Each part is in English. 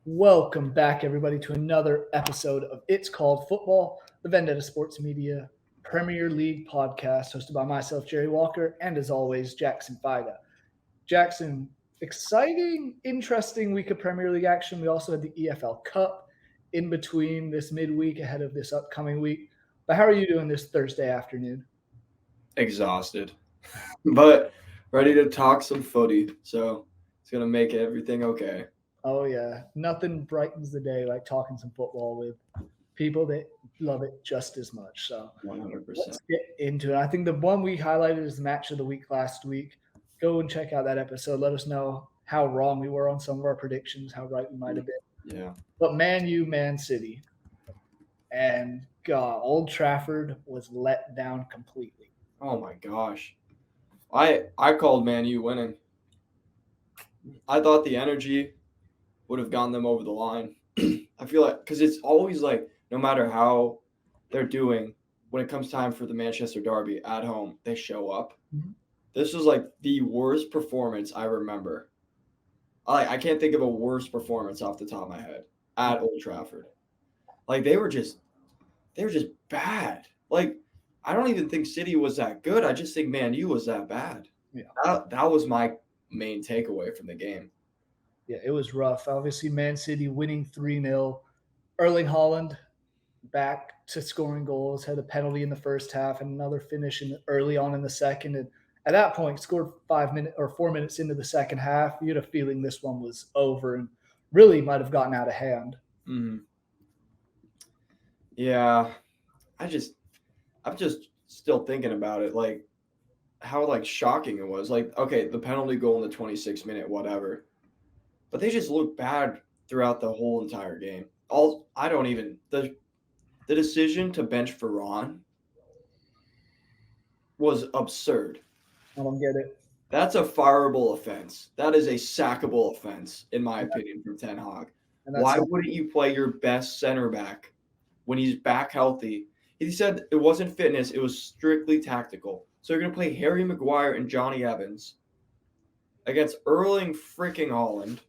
Welcome back, everybody, to another episode of It's Called Football, the Vendetta Sports Media Premier League podcast, hosted by myself, Jerry Walker, and as always, Jackson Fyda. Jackson, exciting, interesting week of Premier League action. We also had the EFL Cup in between this midweek ahead of this upcoming week. But how are you doing this Thursday afternoon? Exhausted, but ready to talk some footy. So it's going to make everything okay. Oh, yeah. Nothing brightens the day like talking some football with people that love it just as much. So 100%. let's get into it. I think the one we highlighted is the match of the week last week. Go and check out that episode. Let us know how wrong we were on some of our predictions, how right we might have been. Yeah. But Man U, Man City. And God, Old Trafford was let down completely. Oh my gosh. I called Man U winning. I thought the energy would have gotten them over the line. I feel like because it's always like no matter how they're doing, when it comes time for the Manchester Derby at home, they show up. Mhm. This was like the worst performance I remember. I can't think of a worse performance off the top of my head at Old Trafford. Like they were just bad. Like I don't even think City was that good. I just think Man U was that bad. Yeah. That was my main takeaway from the game. Yeah, it was rough. Obviously, Man City winning 3-0. Erling Haaland back to scoring goals, had a penalty in the first half and another finish early on in the second. And at that point, scored 5 minutes or 4 minutes into the second half. You had a feeling this one was over and really might have gotten out of hand. Mm-hmm. Yeah, I'm just still thinking about it, like how like shocking it was. Like, okay, the penalty goal in the 26th minute, whatever, but they just looked bad throughout the whole entire game. The decision to bench Varane was absurd. I don't get it. That's a fireable offense. That is a sackable offense, in my opinion, from Ten Hag. And that's Why wouldn't you play your best center back when he's back healthy? He said it wasn't fitness, it was strictly tactical. So you're going to play Harry Maguire and Johnny Evans against Erling freaking Haaland.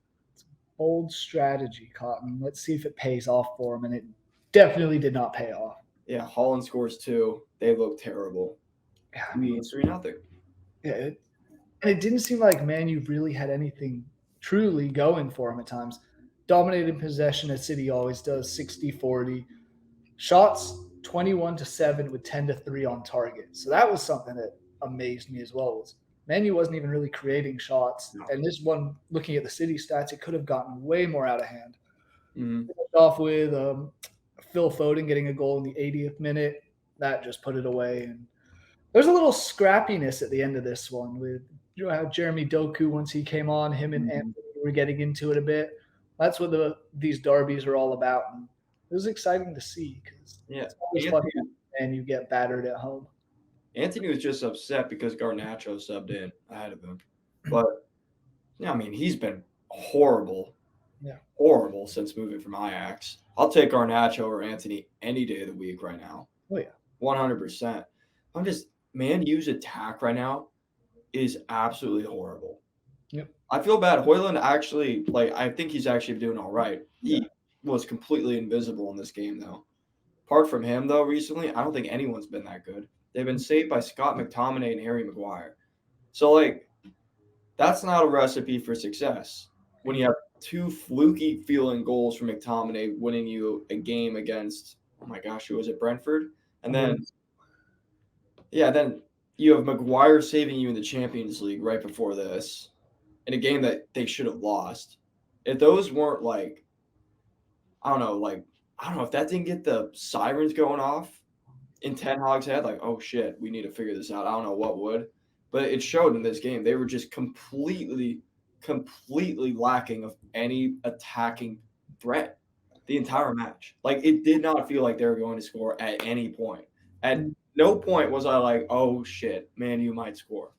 bold strategy, Cotton. Let's see if it pays off for him. And it definitely did not pay off. Yeah, Haaland scores 2. They look terrible. Yeah, I mean, it's 3-0. Yeah, and it didn't seem like Man U really had anything truly going for him at times. Dominated possession as City always does, 60-40. Shots 21-7 with 10-3 on target. So that was something that amazed me as well. Was Man U wasn't even really creating shots. No. And this one, looking at the City stats, it could have gotten way more out of hand. Mm-hmm. Off with Phil Foden getting a goal in the 80th minute. That just put it away. And there's a little scrappiness at the end of this one with Jeremy Doku once he came on. Him and Anthony were getting into it a bit. That's what these derbies are all about. And it was exciting to see because it's always fun and you get battered at home. Anthony was just upset because Garnacho subbed in ahead of him. But, yeah, I mean, he's been horrible. Yeah. Horrible since moving from Ajax. I'll take Garnacho or Anthony any day of the week right now. Oh, yeah. 100%. Man U's attack right now is absolutely horrible. Yep. I feel bad. Højlund actually, I think he's actually doing all right. He was completely invisible in this game, though. Apart from him, though, recently, I don't think anyone's been that good. They've been saved by Scott McTominay and Harry Maguire. So, that's not a recipe for success. When you have 2 fluky feeling goals from McTominay winning you a game against, oh my gosh, who was it, Brentford? And then, then you have Maguire saving you in the Champions League right before this in a game that they should have lost. If those weren't I don't know if that didn't get the sirens going off in Ten Hag's head, oh shit, we need to figure this out. I don't know what would. But it showed in this game. They were just completely lacking of any attacking threat the entire match. It did not feel like they were going to score at any point. At no point was I like, oh shit, Man U might score.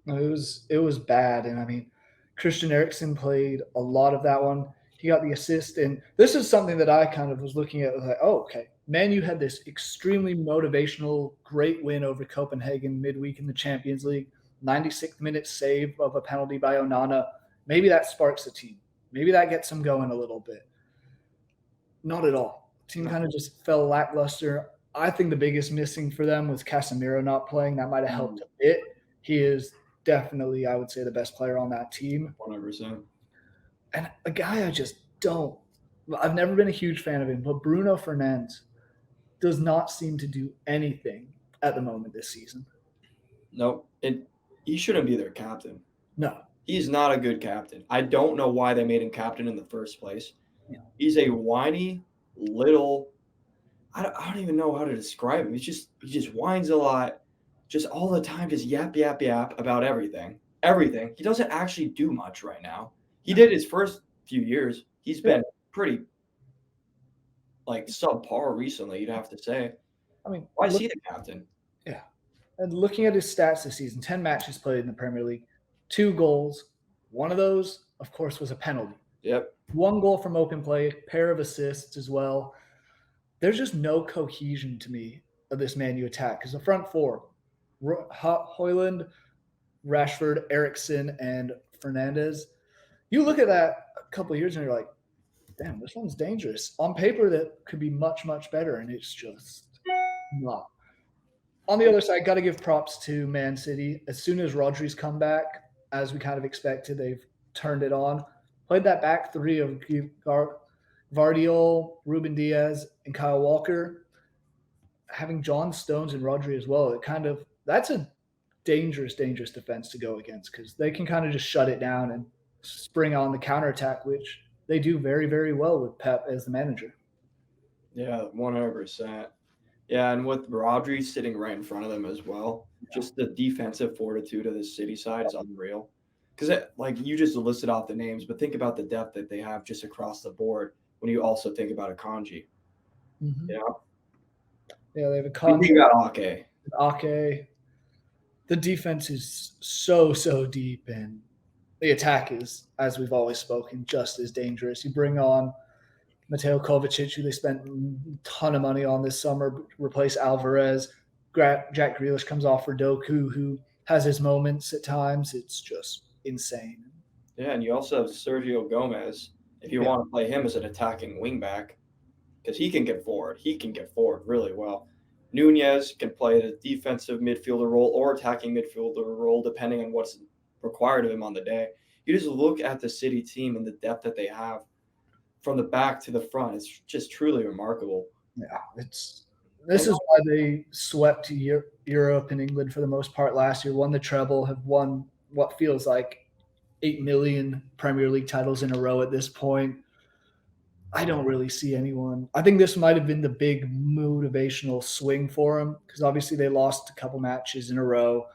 It was bad. And I mean, Christian Eriksen played a lot of that one. He got the assist. And this is something that I kind of was looking at. Was like, oh, okay. Man U had this extremely motivational, great win over Copenhagen midweek in the Champions League. 96th minute save of a penalty by Onana. Maybe that sparks the team. maybe that gets them going a little bit. Not at all. Team kind of just fell lackluster. I think the biggest missing for them was Casemiro not playing. That might have helped a bit. He is definitely, I would say, the best player on that team. 100%. And a guy I just don't. I've never been a huge fan of him, but Bruno Fernandes does not seem to do anything at the moment this season. Nope. He shouldn't be their captain. No. He's not a good captain. I don't know why they made him captain in the first place. Yeah. He's a whiny little. I don't even know how to describe him. He just whines a lot, just all the time, just yap about everything. Everything. He doesn't actually do much right now. He did his first few years. He's been pretty subpar recently, you'd have to say. I mean, why is he the captain? Yeah. And looking at his stats this season, 10 matches played in the Premier League, 2 goals. One of those, of course, was a penalty. Yep. 1 goal from open play, pair of assists as well. There's just no cohesion to me of this Man U attack because the front four, Højlund, Rashford, Eriksen, and Fernandes, you look at that a couple of years and you're like, damn, this one's dangerous. On paper, that could be much, much better, and it's just not. On the other side, got to give props to Man City. As soon as Rodri's come back, as we kind of expected, they've turned it on. Played that back three of Vardiol, Ruben Diaz, and Kyle Walker. Having John Stones and Rodri as well, that's a dangerous defense to go against because they can kind of just shut it down and spring on the counterattack, which they do very, very well with Pep as the manager. Yeah, 100%. Yeah, and with Rodri sitting right in front of them as well, just the defensive fortitude of the City side is unreal. Because, you just listed off the names, but think about the depth that they have just across the board when you also think about Akanji. Mm-hmm. Yeah. Yeah, they have Akanji. Think about Ake. The defense is so deep, and the attack is, as we've always spoken, just as dangerous. You bring on Mateo Kovacic, who they spent a ton of money on this summer, replace Alvarez. Jack Grealish comes off for Doku, who has his moments at times. It's just insane. Yeah, and you also have Sergio Gomez, if you want to play him as an attacking wingback, because he can get forward. He can get forward really well. Nunez can play the defensive midfielder role or attacking midfielder role, depending on what's required of him on the day. You just look at the City team and the depth that they have from the back to the front. It's just truly remarkable. Yeah, this is why they swept Europe and England for the most part last year, won the treble, have won what feels like 8 million Premier League titles in a row at this point. I don't really see anyone. I think this might have been the big motivational swing for them because obviously they lost a couple matches in a row.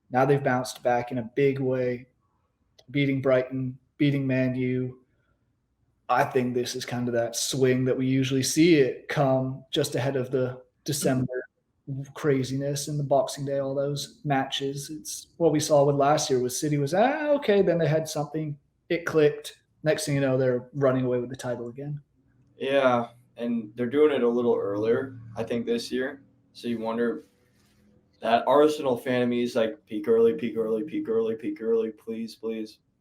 Now they've bounced back in a big way, beating Brighton, beating Man U. I think this is kind of that swing that we usually see it come just ahead of the December craziness and the Boxing Day, all those matches. It's what we saw with last year with City was, okay, then they had something, it clicked. Next thing you know, they're running away with the title again. Yeah, and they're doing it a little earlier, I think, this year. So you wonder, that Arsenal fan of me is like, peak early, please.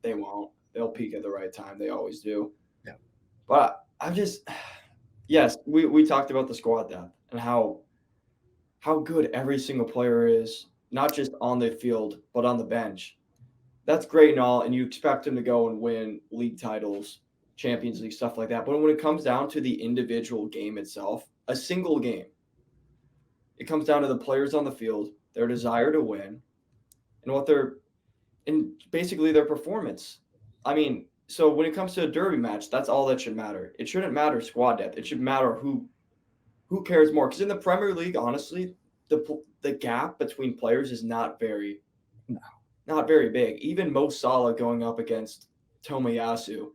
They won't. They'll peak at the right time. They always do. Yeah. But I'm just, yes, we talked about the squad depth and how good every single player is, not just on the field, but on the bench. That's great and all, and you expect them to go and win league titles, Champions League, stuff like that. But when it comes down to the individual game itself, a single game, it comes down to the players on the field, their desire to win, and basically their performance. I mean, so when it comes to a derby match, that's all that should matter. It shouldn't matter squad depth. It should matter who cares more. Because in the Premier League, honestly, the gap between players is not very big. Even Mo Salah going up against Tomiyasu,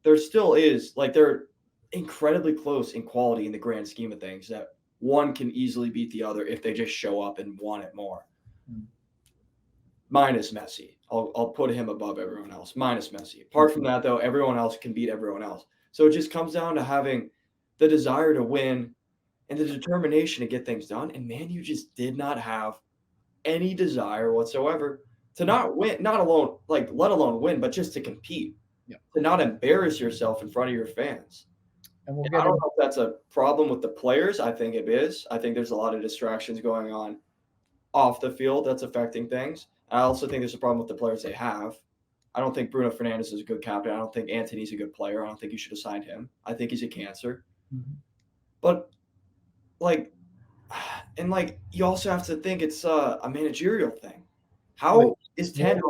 there still is, they're incredibly close in quality in the grand scheme of things, that one can easily beat the other if they just show up and want it more. Minus Messi. I'll put him above everyone else. Minus Messi. Apart from that, though, everyone else can beat everyone else. So it just comes down to having the desire to win and the determination to get things done. And Man U just did not have any desire whatsoever to not win, let alone win, but just to compete. to not embarrass yourself in front of your fans. And we'll And get I don't know if that's a problem with the players. I think it is. I think there's a lot of distractions going on off the field that's affecting things. I also think there's a problem with the players they have. I don't think Bruno Fernandes is a good captain. I don't think Antony's a good player. I don't think you should have signed him. I think he's a cancer. But like, and like, you also have to think it's a managerial thing. How is Ten Hag?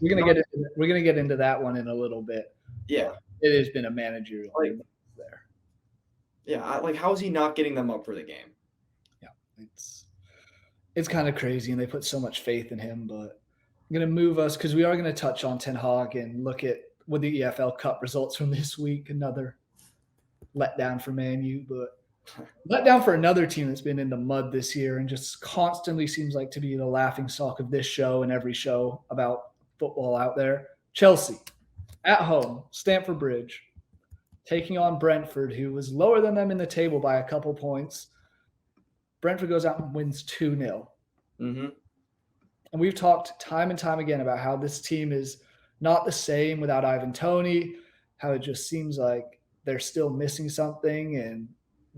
We're gonna get into that one in a little bit. Yeah, it has been a managerial thing there. Yeah, like how is he not getting them up for the game? Yeah, it's kind of crazy, and they put so much faith in him. But I'm gonna move us because we are gonna touch on Ten Hag and look at what the EFL Cup results from this week. Another letdown for Man U, but letdown for another team that's been in the mud this year and just constantly seems like to be the laughing stock of this show and every show about football out there. Chelsea at home, Stamford Bridge, taking on Brentford, who was lower than them in the table by a couple points. Brentford goes out and wins 2-0. Mm-hmm. And we've talked time and time again about how this team is not the same without Ivan Toney, how it just seems like they're still missing something and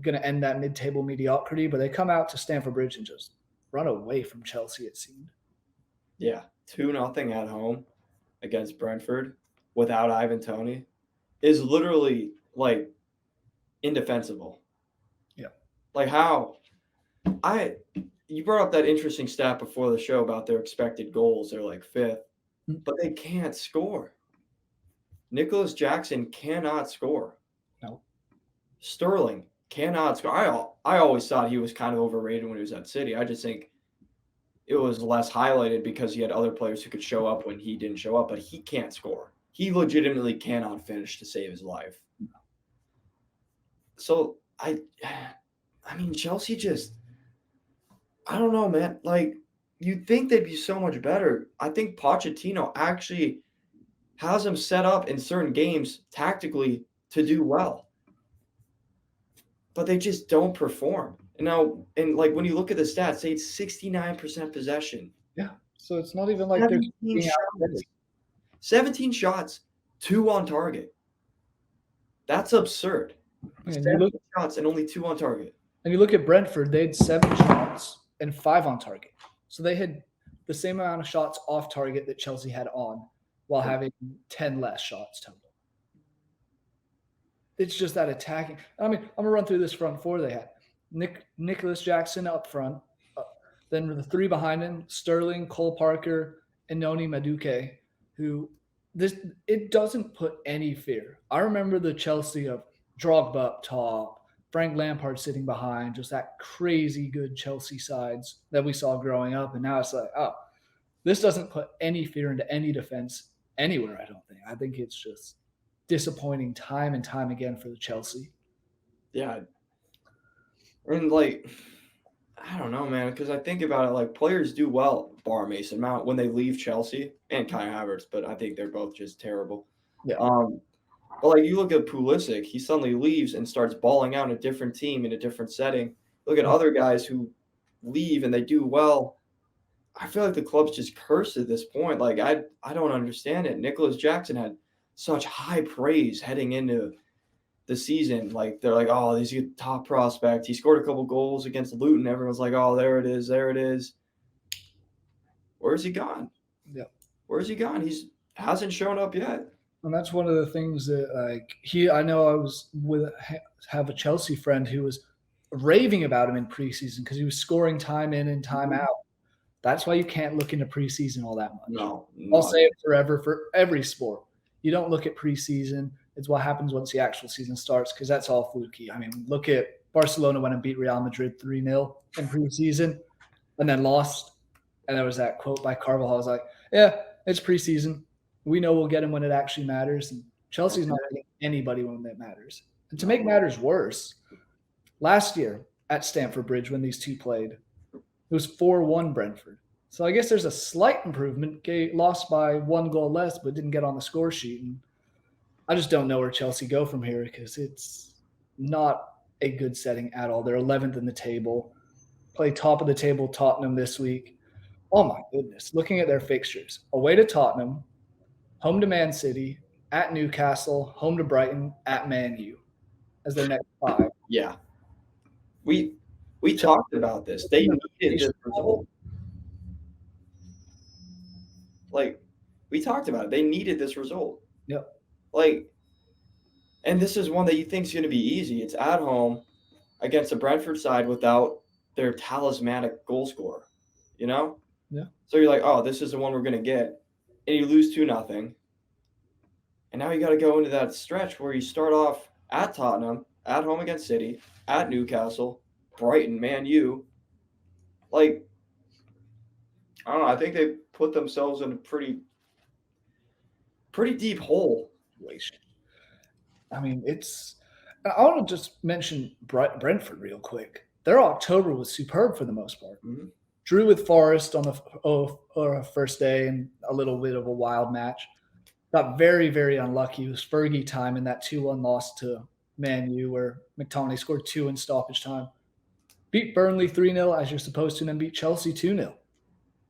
going to end that mid-table mediocrity. But they come out to Stamford Bridge and just run away from Chelsea, it seemed. Yeah, 2-0 at home against Brentford without Ivan Toney is literally like indefensible. Yeah. Like how you brought up that interesting stat before the show about their expected goals. They're like 5th, but they can't score. Nicholas Jackson cannot score. No. Sterling cannot score. I always thought he was kind of overrated when he was at City. I just think it was less highlighted because he had other players who could show up when he didn't show up, but he can't score. He legitimately cannot finish to save his life. So I mean, Chelsea just, I don't know, man. Like, you'd think they'd be so much better. I think Pochettino actually has them set up in certain games tactically to do well. But they just don't perform. And now, and like when you look at the stats, say it's 69% possession. Yeah. So it's not even like they're 17 shots, 2 on target. That's absurd. 7 shots and only 2 on target. And you look at Brentford, they had 7 shots and 5 on target. So they had the same amount of shots off target that Chelsea had on while having 10 less shots total. It's just that attacking. I mean, I'm going to run through this front four they had. Nicholas Jackson up front. Then the 3 behind him, Sterling, Cole Palmer, and Noni Madueke, who it doesn't put any fear. I remember the Chelsea of Drogba up top, Frank Lampard sitting behind, just that crazy good Chelsea sides that we saw growing up. And now it's like, oh, this doesn't put any fear into any defense anywhere, I don't think. I think it's just disappointing time and time again for the Chelsea. Yeah. And like, I don't know, man, because I think about it, like players do well, bar Mason Mount, when they leave Chelsea and Kai Havertz, but I think they're both just terrible. Yeah. But like you look at Pulisic, he suddenly leaves and starts balling out in a different team in a different setting. Look at other guys who leave and they do well. I feel like the club's just cursed at this point. Like I don't understand it. Nicholas Jackson had such high praise heading into the season. Like they're like, oh, he's a top prospect. He scored a couple goals against Luton. Everyone's like, oh, there it is. Where's he gone? Yeah. Where's he gone? Hasn't shown up yet. And that's one of the things that I know I was have a Chelsea friend who was raving about him in preseason because he was scoring time in and time out. That's why you can't look into preseason all that much. No. I'll say it forever for every sport. You don't look at preseason. It's what happens once the actual season starts because that's all fluky. I mean, look at Barcelona went and beat Real Madrid 3-0 in preseason and then lost. And there was that quote by Carvajal. I was like, yeah, it's preseason. We know we'll get him when it actually matters. And Chelsea's not getting anybody when that matters. And to make matters worse, last year at Stamford Bridge when these two played, it was 4-1 Brentford. So I guess there's a slight improvement. Lost by 1 goal less, but didn't get on the score sheet. And I just don't know where Chelsea go from here because it's not a good setting at all. They're 11th in the table. Play top of the table Tottenham this week. Oh, my goodness. Looking at their fixtures. Away to Tottenham, home to Man City, at Newcastle, home to Brighton, at Man U as their next 5. Yeah. We So- talked about this. They needed this result. Like, we talked about it. They needed this result. Yep. Like, and this is one that you think is going to be easy. It's at home against a Brentford side without their talismanic goal scorer, you know? Yeah. So you're like, oh, this is the one we're going to get. And you lose 2-0. And now you got to go into that stretch where you start off at Tottenham, at home against City, at Newcastle, Brighton, Man U. Like, I don't know. I think they put themselves in a pretty deep hole. I mean, I want to just mention Brentford real quick. Their October was superb for the most part. Mm-hmm. Drew with Forest on the first day and a little bit of a wild match. Got very, very unlucky. It was Fergie time in that 2-1 loss to Man U where McTominay scored 2 in stoppage time. Beat Burnley 3-0 as you're supposed to, and then beat Chelsea 2-0.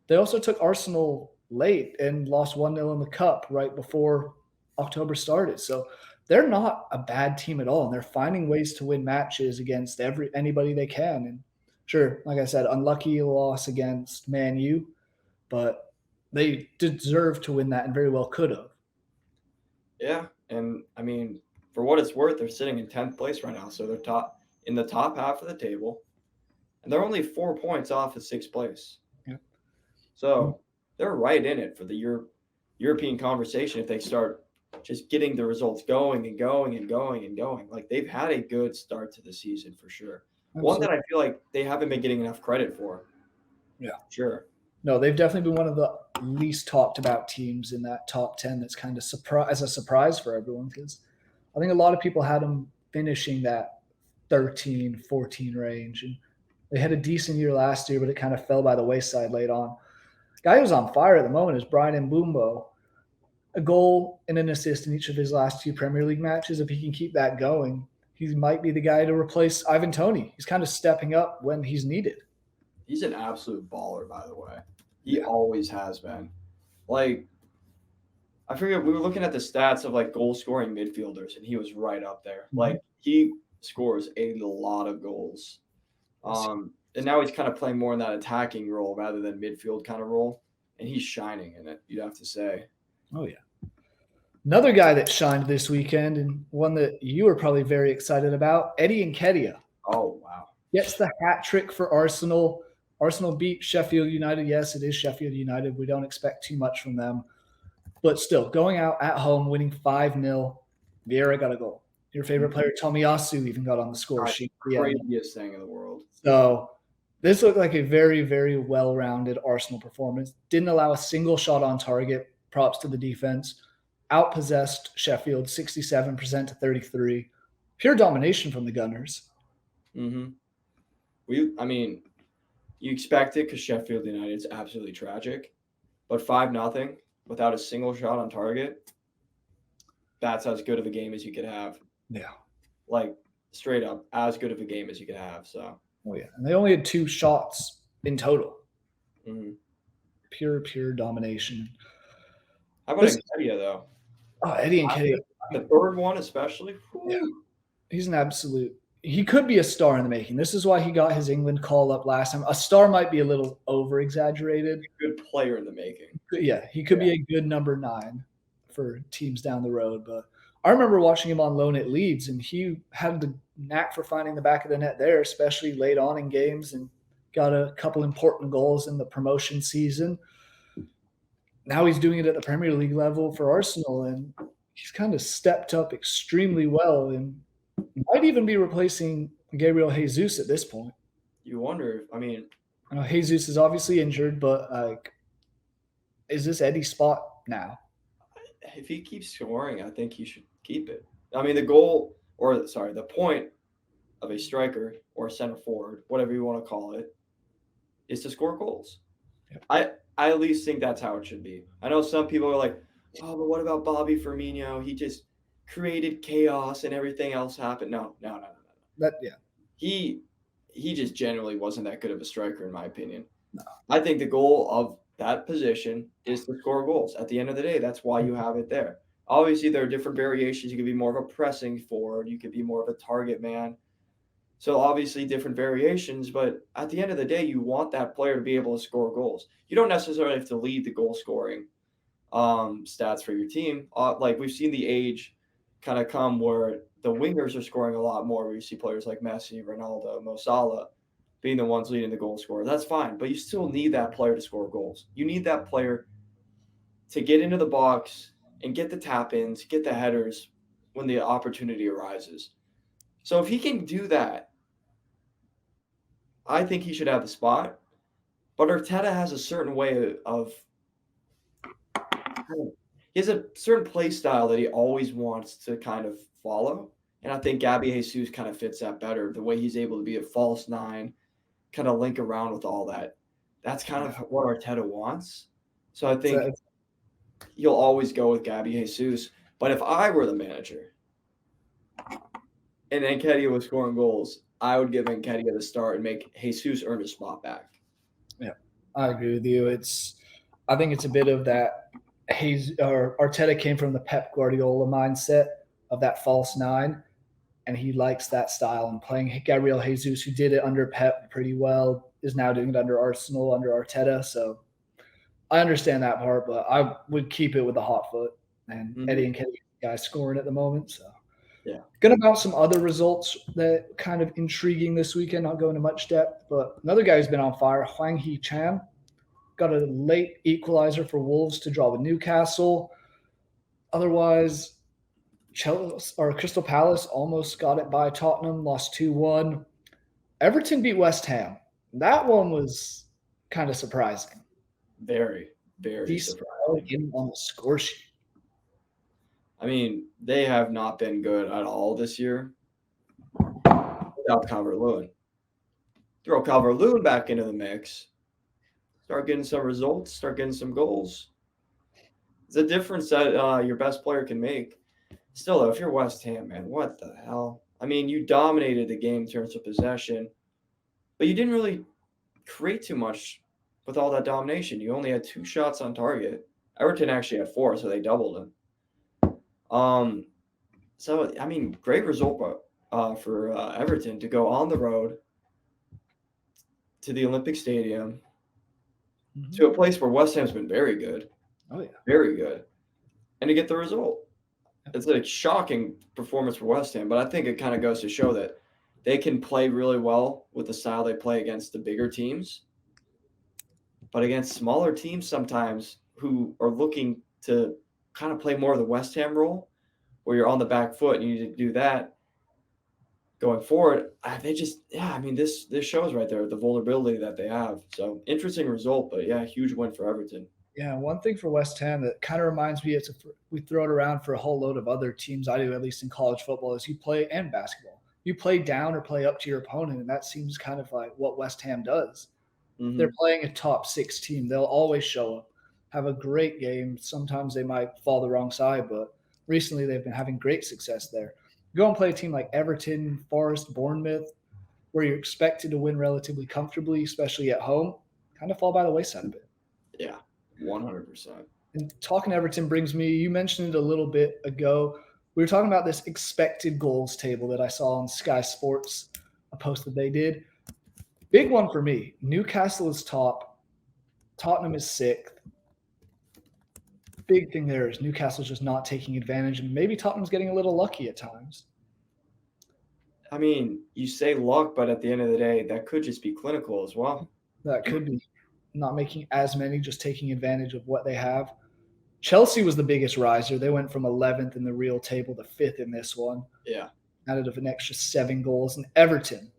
They also took Arsenal late and lost 1-0 in the Cup right before October started. So they're not a bad team at all, and they're finding ways to win matches against anybody they can. And sure, like I said, unlucky loss against Man U, but they deserve to win that and very well could have. Yeah, and I mean, for what it's worth, they're sitting in 10th place right now, so they're in the top half of the table, and they're only 4 points off of 6th place. Yeah. So they're right in it for the European conversation if they start just getting the results going and going and going and going. Like, they've had a good start to the season for sure. Absolutely. One that I feel like they haven't been getting enough credit for. Yeah. Sure. No, they've definitely been one of the least talked about teams in that top 10 that's kind of as a surprise for everyone, because I think a lot of people had them finishing that 13, 14 range. And they had a decent year last year, but it kind of fell by the wayside late on. Guy who's on fire at the moment is Brian Mbeumo. A goal and an assist in each of his last 2 Premier League matches. If he can keep that going, he might be the guy to replace Ivan Toney. He's kind of stepping up when he's needed. He's an absolute baller, by the way. He always has been. Like, I forget, we were looking at the stats of like goal scoring midfielders, and he was right up there. Mm-hmm. Like, he scores a lot of goals. And now he's kind of playing more in that attacking role rather than midfield kind of role, and he's shining in it, you'd have to say. Oh, yeah. Another guy that shined this weekend, and one that you were probably very excited about, Eddie Nketiah. Oh, wow. Gets the hat trick for Arsenal. Arsenal beat Sheffield United. Yes, it is Sheffield United. We don't expect too much from them. But still, going out at home, winning 5-0. Vieira got a goal. Your favorite player, Tomiyasu, even got on the score sheet. Craziest thing in the world. So this looked like a very, very well-rounded Arsenal performance. Didn't allow a single shot on target. Props to the defense. Outpossessed Sheffield 67% to 33%. Pure domination from the Gunners. Mm-hmm. You expect it because Sheffield United is absolutely tragic. But 5-0 without a single shot on target, that's as good of a game as you could have. Yeah. Like, straight up, as good of a game as you could have. So. Oh, yeah. And they only had 2 shots in total. Mm-hmm. Pure domination. How about Nketiah, though? Oh, Eddie Nketiah. The third one especially? Yeah. He's an absolute – he could be a star in the making. This is why he got his England call up last time. A star might be a little over-exaggerated. Good player in the making. Yeah, he could be a good number 9 for teams down the road. But I remember watching him on loan at Leeds, and he had the knack for finding the back of the net there, especially late on in games, and got a couple important goals in the promotion season. Now he's doing it at the Premier League level for Arsenal, and he's kind of stepped up extremely well and might even be replacing Gabriel Jesus at this point. You wonder, I know Jesus is obviously injured, but is this Eddie's spot now? If he keeps scoring, I think he should keep it. The point of a striker or a center forward, whatever you want to call it, is to score goals. Yep. I at least think that's how it should be. I know some people are like, oh, but what about Bobby Firmino? He just created chaos and everything else happened. No. He just generally wasn't that good of a striker, in my opinion. No. I think the goal of that position is to score goals. At the end of the day, that's why you have it there. Obviously, there are different variations. You could be more of a pressing forward. You could be more of a target man. So obviously different variations, but at the end of the day, you want that player to be able to score goals. You don't necessarily have to lead the goal scoring stats for your team. Like we've seen the age kind of come where the wingers are scoring a lot more. Where you see players like Messi, Ronaldo, Mo Salah being the ones leading the goal scorer. That's fine, but you still need that player to score goals. You need that player to get into the box and get the tap ins, get the headers when the opportunity arises. So if he can do that, I think he should have the spot. But Arteta has a certain way of he has a certain play style that he always wants to kind of follow. And I think Gabby Jesus kind of fits that better. The way he's able to be a false nine, kind of link around with all that. That's kind of what Arteta wants. So I think you'll always go with Gabby Jesus. But if I were the manager and Nketiah was scoring goals, I would give Nketiah the start and make Jesus earn his spot back. Yeah, I agree with you. I think it's a bit of that. Arteta came from the Pep Guardiola mindset of that false nine, and he likes that style. And playing Gabriel Jesus, who did it under Pep pretty well, is now doing it under Arsenal under Arteta. So I understand that part, but I would keep it with the hot foot and Eddie and Kenny guys scoring at the moment. So yeah, gonna about some other results that kind of intriguing this weekend. Not going into much depth, but another guy who's been on fire, Hwang Hee-chan, got a late equalizer for Wolves to draw with Newcastle. Otherwise, Chelsea or Crystal Palace almost got it by Tottenham, lost 2-1. Everton beat West Ham. That one was kind of surprising. Very, very surprising. On the score sheet. I mean, they have not been good at all this year without Calvert-Lewin. Throw Calvert-Lewin back into the mix. Start getting some results. Start getting some goals. It's a difference that your best player can make. Still, though, if you're West Ham, man, what the hell? I mean, you dominated the game in terms of possession, but you didn't really create too much with all that domination. You only had 2 shots on target. Everton actually had 4, so they doubled them. So I mean, great result for Everton to go on the road to the Olympic Stadium to a place where West Ham's been very good. Oh yeah, very good, and to get the result. It's a shocking performance for West Ham, but I think it kind of goes to show that they can play really well with the style they play against the bigger teams, but against smaller teams sometimes who are looking to kind of play more of the West Ham role, where you're on the back foot and you need to do that going forward. This shows right there the vulnerability that they have. So interesting result, but yeah, huge win for Everton. Yeah, one thing for West Ham that kind of reminds me, we throw it around for a whole load of other teams. I do, at least in college football, is you play and basketball. You play down or play up to your opponent, and that seems kind of like what West Ham does. Mm-hmm. They're playing a top 6 team. They'll always show up, have a great game. Sometimes they might fall the wrong side, but recently they've been having great success there. Go and play a team like Everton, Forest, Bournemouth, where you're expected to win relatively comfortably, especially at home, kind of fall by the wayside a bit. Yeah, 100%. And talking Everton brings me, you mentioned it a little bit ago. We were talking about this expected goals table that I saw on Sky Sports, a post that they did. Big one for me. Newcastle is top. Tottenham is 6th. Big thing there is Newcastle's just not taking advantage, and maybe Tottenham's getting a little lucky at times. I mean, you say luck, but at the end of the day, that could just be clinical as well. That could be not making as many, just taking advantage of what they have. Chelsea was the biggest riser. They went from 11th in the real table to 5th in this one. Yeah. Added of an extra 7 goals. And Everton,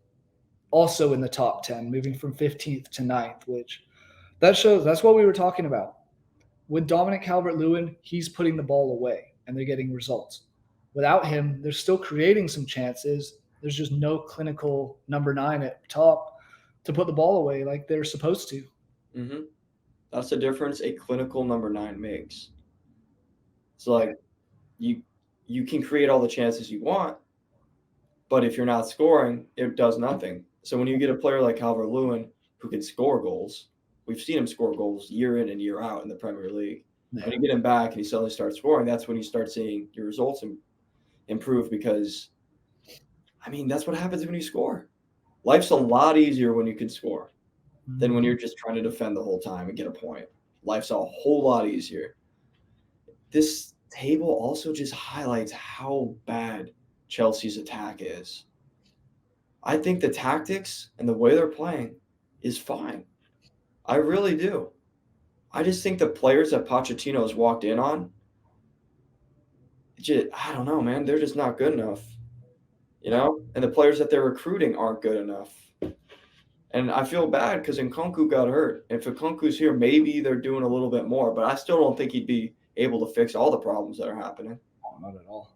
also in the top 10, moving from 15th to 9th, which that shows that's what we were talking about. With Dominic Calvert-Lewin, he's putting the ball away, and they're getting results. Without him, they're still creating some chances. There's just no clinical number 9 at top to put the ball away like they're supposed to. Mm-hmm. That's the difference a clinical number 9 makes. So, like, you can create all the chances you want, but if you're not scoring, it does nothing. So when you get a player like Calvert-Lewin who can score goals, we've seen him score goals year in and year out in the Premier League. When you get him back and he suddenly starts scoring, that's when you start seeing your results improve because, I mean, that's what happens when you score. Life's a lot easier when you can score than when you're just trying to defend the whole time and get a point. Life's a whole lot easier. This table also just highlights how bad Chelsea's attack is. I think the tactics and the way they're playing is fine. I really do. I just think the players that Pochettino has walked in on, I don't know, man. They're just not good enough, And the players that they're recruiting aren't good enough. And I feel bad because Nkunku got hurt. If Nkunku's here, maybe they're doing a little bit more, but I still don't think he'd be able to fix all the problems that are happening. Oh, not at all.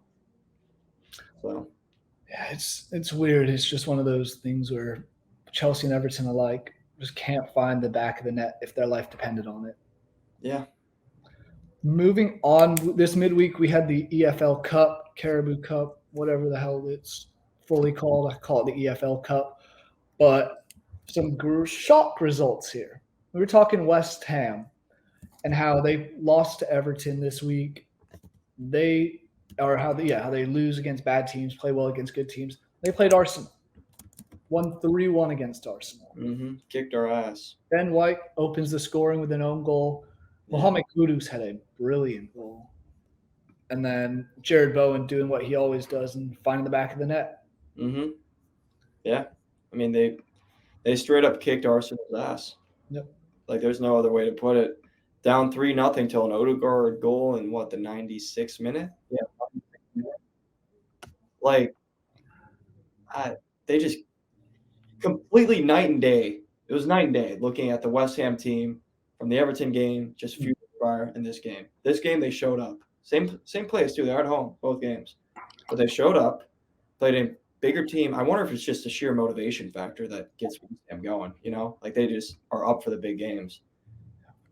So, yeah, it's weird. It's just one of those things where Chelsea and Everton alike just can't find the back of the net if their life depended on it. Yeah. Moving on, this midweek we had the EFL Cup, Caribou Cup, whatever the hell it's fully called. I call it the EFL Cup. But some shock results here. We were talking West Ham and how they lost to Everton this week. How they lose against bad teams, play well against good teams. They played Arsenal. Won 3-1 against Arsenal. Kicked our ass. Ben White opens the scoring with an own goal. Mohamed Kudus had a brilliant goal. And then Jared Bowen doing what he always does and finding the back of the net. Yeah. I mean, they straight up kicked Arsenal's ass. Yep. Like, there's no other way to put it. Down 3-0 till an Odegaard goal in, the 96th minute? Yeah. Like, they just completely night and day. It was night and day looking at the West Ham team from the Everton game just a few days prior in this game. This game, they showed up. Same place, too. They're at home, both games. But they showed up, played a bigger team. I wonder if it's just a sheer motivation factor that gets them going, Like, they just are up for the big games.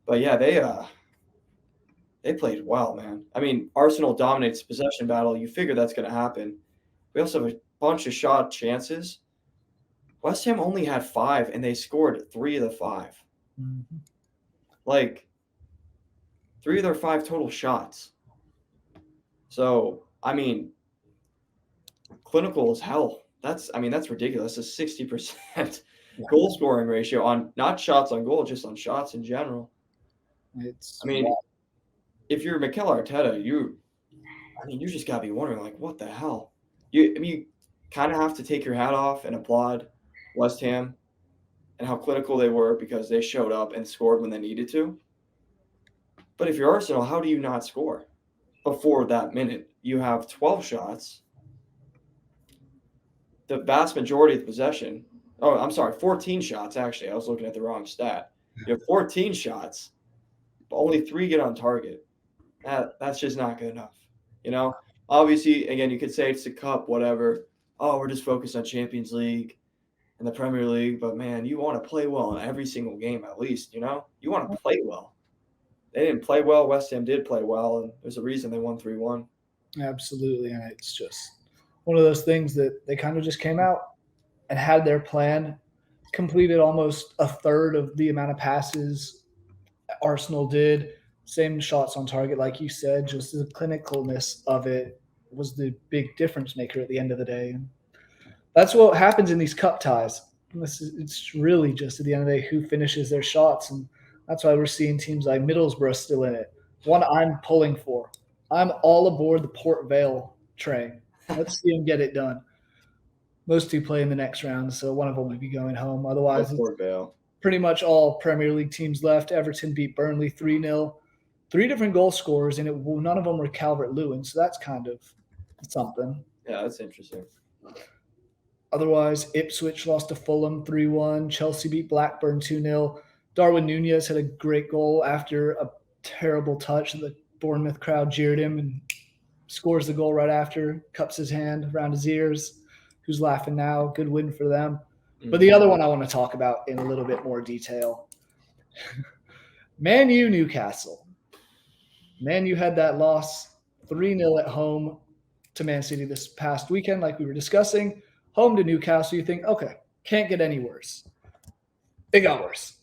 But, yeah, they played well, man. I mean, Arsenal dominates possession battle. You figure that's going to happen. We also have a bunch of shot chances. West Ham only had 5, and they scored 3 of the 5. Like, 3 of their 5 total shots. So, I mean, clinical as hell. That's ridiculous. A 60% goal scoring ratio on not shots on goal, just on shots in general. If you're Mikel Arteta, you just gotta be wondering, like, what the hell? You kind of have to take your hat off and applaud West Ham and how clinical they were because they showed up and scored when they needed to. But if you're Arsenal, how do you not score? Before that minute, you have 12 shots. The vast majority of the possession. Oh, I'm sorry, 14 shots, actually. I was looking at the wrong stat. You have 14 shots, but only 3 get on target. That's just not good enough. Obviously, again, you could say it's the cup, whatever. Oh, we're just focused on Champions League and the Premier League. But, man, you want to play well in every single game at least, You want to play well. They didn't play well. West Ham did play well, and there's a reason they won 3-1. Absolutely, and it's just one of those things that they kind of just came out and had their plan, completed almost a third of the amount of passes Arsenal did. Same shots on target, like you said, just the clinicalness of it was the big difference maker at the end of the day. And that's what happens in these cup ties. It's really just at the end of the day who finishes their shots, and that's why we're seeing teams like Middlesbrough still in it. One I'm pulling for. I'm all aboard the Port Vale train. Let's see them get it done. Those two play in the next round, so one of them will be going home. Otherwise, Port Vale. Pretty much all Premier League teams left. Everton beat Burnley 3-0. 3 different goal scorers, and none of them were Calvert-Lewin, so that's kind of something. Yeah, that's interesting. Otherwise, Ipswich lost to Fulham 3-1. Chelsea beat Blackburn 2-0. Darwin Nunez had a great goal after a terrible touch. The Bournemouth crowd jeered him and scores the goal right after, cups his hand around his ears. Who's laughing now? Good win for them. But the other one I want to talk about in a little bit more detail. Man U, Newcastle. Man U had that loss 3-0 at home to Man City this past weekend, like we were discussing. Home to Newcastle, you think, okay, can't get any worse. It got worse.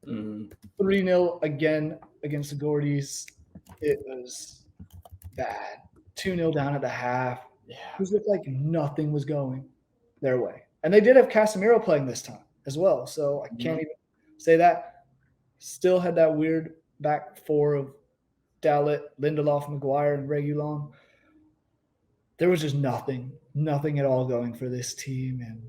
3-0 again against the Gordies. It was bad. 2-0 down at the half. Yeah. It was looked like nothing was going their way. And they did have Casemiro playing this time as well. So I can't even say that. Still had that weird back four of Dallet, Lindelof, Maguire, and Reguilon. There was just nothing at all going for this team. And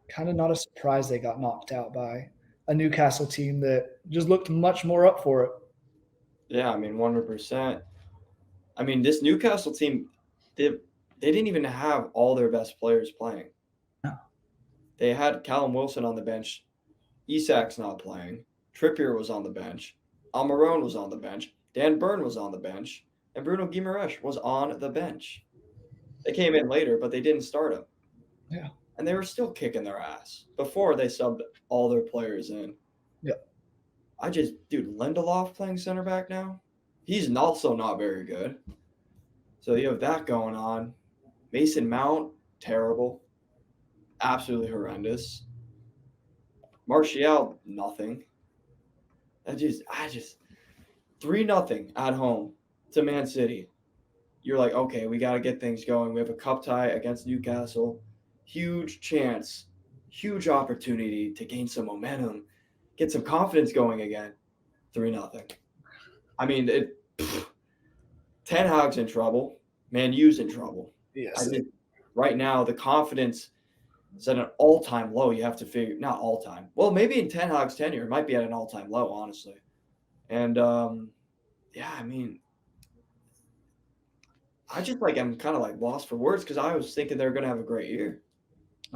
kind of not a surprise they got knocked out by a Newcastle team that just looked much more up for it. Yeah, I mean, 100%. I mean, this Newcastle team, they didn't even have all their best players playing. No. They had Callum Wilson on the bench. Isak's not playing. Trippier was on the bench. Almiron was on the bench. Dan Burn was on the bench. And Bruno Guimaraes was on the bench. They came in later, but they didn't start him. Yeah. And they were still kicking their ass before they subbed all their players in. Yeah. Dude, Lindelof playing center back now? He's also not very good. So you have that going on. Mason Mount, terrible. Absolutely horrendous. Martial, nothing. I just 3-0 at home to Man City. You're like, okay, we got to get things going. We have a cup tie against Newcastle. Huge chance, huge opportunity to gain some momentum, get some confidence going again. 3-0. I mean, Ten Hag's in trouble. Man U's in trouble. Yes. Right now, the confidence is at an all-time low. You have to figure, not all-time. Well, maybe in Ten Hag's tenure, it might be at an all-time low, honestly. And, yeah, I mean, I'm kind of lost for words because I was thinking they're going to have a great year.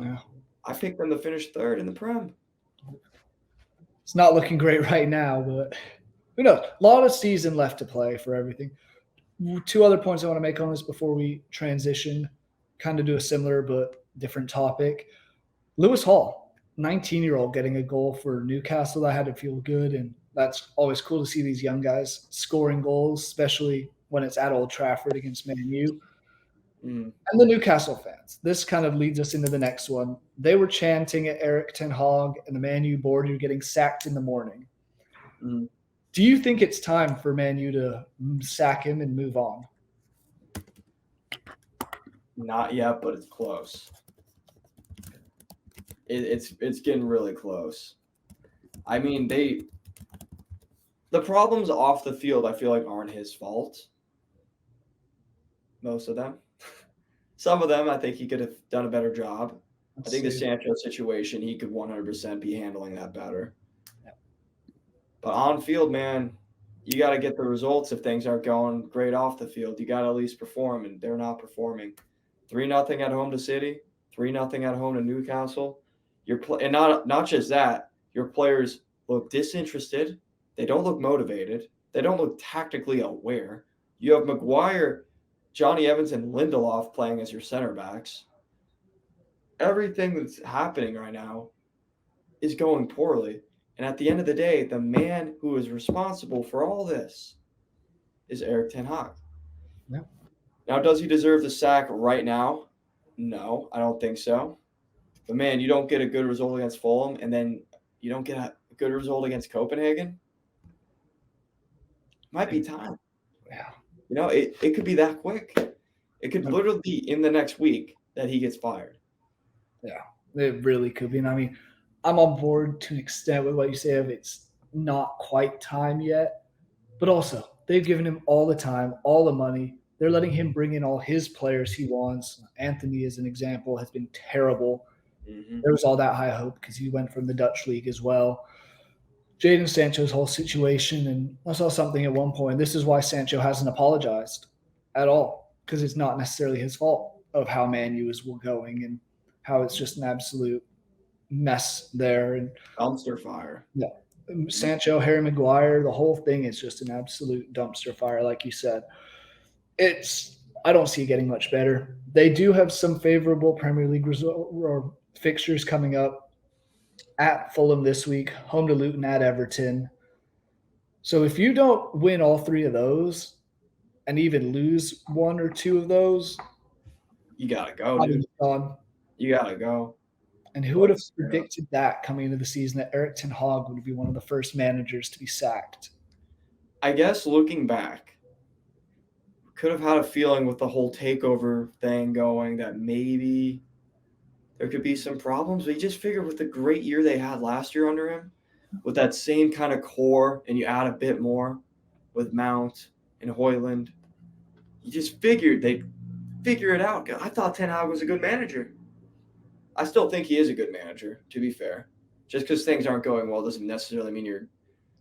Yeah. I picked them to finish third in the Prem. It's not looking great right now, but who knows? A lot of season left to play for everything. 2 other points I want to make on this before we transition, kind of do a similar but different topic. Lewis Hall, 19-year-old, getting a goal for Newcastle. That had to feel good, and that's always cool to see these young guys scoring goals, especially when it's at Old Trafford against Man U. And the Newcastle fans. This kind of leads us into the next one. They were chanting at Erik ten Hag and the Man U board, you're getting sacked in the morning. Do you think it's time for Man U to sack him and move on? Not yet, but it's close. It's getting really close. I mean, the problems off the field, I feel like, aren't his fault. Most of them. Some of them, I think he could have done a better job. I think the Sancho situation, he could 100% be handling that better. Yeah. But on field, man, you got to get the results if things aren't going great off the field. You got to at least perform, and they're not performing. 3-0 at home to City, 3-0 at home to Newcastle. And not just that, your players look disinterested. They don't look motivated. They don't look tactically aware. You have Maguire, Johnny Evans, and Lindelof playing as your center backs. Everything that's happening right now is going poorly. And at the end of the day, the man who is responsible for all this is Erik ten Hag. Yeah. Now, does he deserve the sack right now? No, I don't think so. But, man, you don't get a good result against Fulham, and then you don't get a good result against Copenhagen. Might be time. Yeah. You know, it could be that quick. It could literally be in the next week that he gets fired. Yeah, it really could be. And I mean, I'm on board to an extent with what you say of it's not quite time yet. But also, they've given him all the time, all the money. They're letting him bring in all his players he wants. Anthony, as an example, has been terrible. There was all that high hope because he went from the Dutch league as well. Jadon Sancho's whole situation, and I saw something at one point. This is why Sancho hasn't apologized at all, because it's not necessarily his fault of how Man U is going and how it's just an absolute mess there. And dumpster fire. Yeah, Sancho, Harry Maguire, the whole thing is just an absolute dumpster fire, like you said. I don't see it getting much better. They do have some favorable Premier League fixtures coming up. At Fulham this week, home to Luton, at Everton. So if you don't win all 3 of those and even lose 1 or 2 of those, you got to go, dude. You got to go. And who would have predicted that coming into the season that Erik ten Hag would be one of the first managers to be sacked? I guess looking back, could have had a feeling with the whole takeover thing going that maybe there could be some problems. But you just figure with the great year they had last year under him, with that same kind of core, and you add a bit more with Mount and Hoyland, you just figured they'd figure it out. I thought Ten Hag was a good manager. I still think he is a good manager, to be fair. Just because things aren't going well doesn't necessarily mean you're